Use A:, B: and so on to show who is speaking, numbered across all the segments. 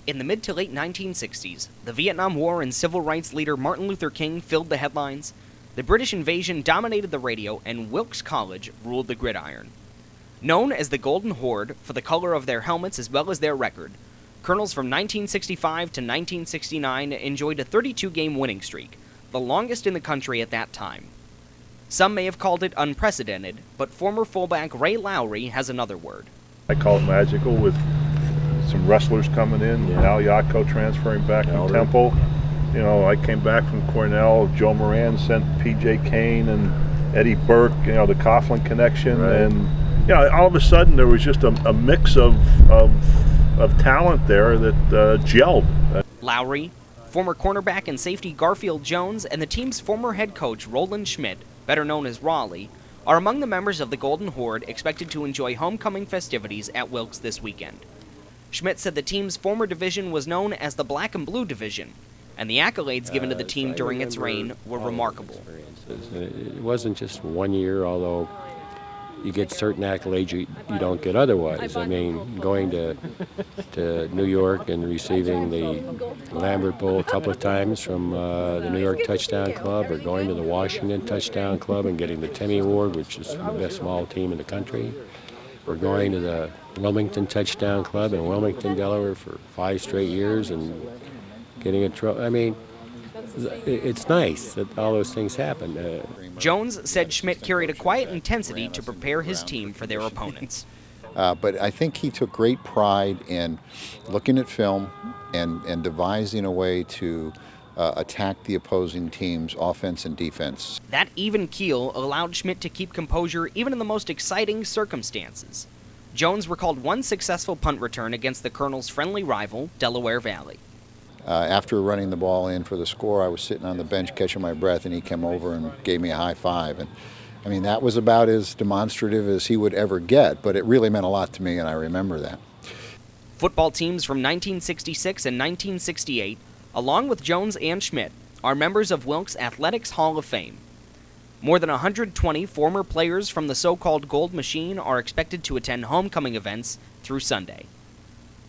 A: In the mid to late 1960s, the Vietnam War and civil rights leader Martin Luther King filled the headlines, the British invasion dominated the radio, and Wilkes College ruled the gridiron. Known as the Golden Horde for the color of their helmets as well as their record, Colonels from 1965 to 1969 enjoyed a 32-game winning streak, the longest in the country at that time. Some may have called it unprecedented, but former fullback Ray Lowery has another word.
B: I call it magical with some wrestlers coming in, Al Yako transferring back from Temple. You know, I came back from Cornell, Joe Moran sent P.J. Kane and Eddie Burke, you know, the Coughlin connection. Right. And, you know, all of a sudden there was just a mix of talent there that gelled.
A: Lowery, former cornerback and safety Garfield Jones, and the team's former head coach Roland Schmidt, better known as Rollie, are among the members of the Golden Horde expected to enjoy homecoming festivities at Wilkes this weekend. Schmidt said the team's former division was known as the Black and Blue Division, and the accolades given to the team during its reign were remarkable.
C: It wasn't just 1 year, although you get certain accolades you don't get otherwise. I mean, going to New York and receiving the Lambert Bowl a couple of times from the New York Touchdown Club, or going to the Washington Touchdown Club and getting the Timmy Award, which is the best small team in the country. We're going to the Wilmington Touchdown Club in Wilmington, Delaware for 5 straight years and getting a trophy. I mean, it's nice that all those things happen.
A: Jones said Schmidt carried a quiet intensity to prepare his team for their opponents.
D: But I think he took great pride in looking at film and devising a way to attack the opposing team's offense and defense.
A: That even keel allowed Schmidt to keep composure even in the most exciting circumstances. Jones recalled one successful punt return against the Colonel's friendly rival, Delaware Valley.
D: After running the ball in for the score, I was sitting on the bench catching my breath, and he came over and gave me a high five. And I mean, that was about as demonstrative as he would ever get, but it really meant a lot to me, and I remember that.
A: Football teams from 1966 and 1968, along with Jones and Schmidt, are members of Wilkes Athletics Hall of Fame. More than 120 former players from the so-called Gold Machine are expected to attend homecoming events through Sunday.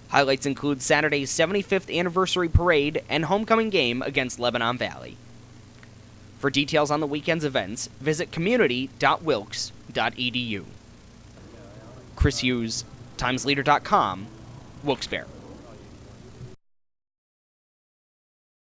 A: Highlights include Saturday's 75th anniversary parade and homecoming game against Lebanon Valley. For details on the weekend's events, visit community.wilkes.edu. Chris Hughes, TimesLeader.com, Wilkes-Barre.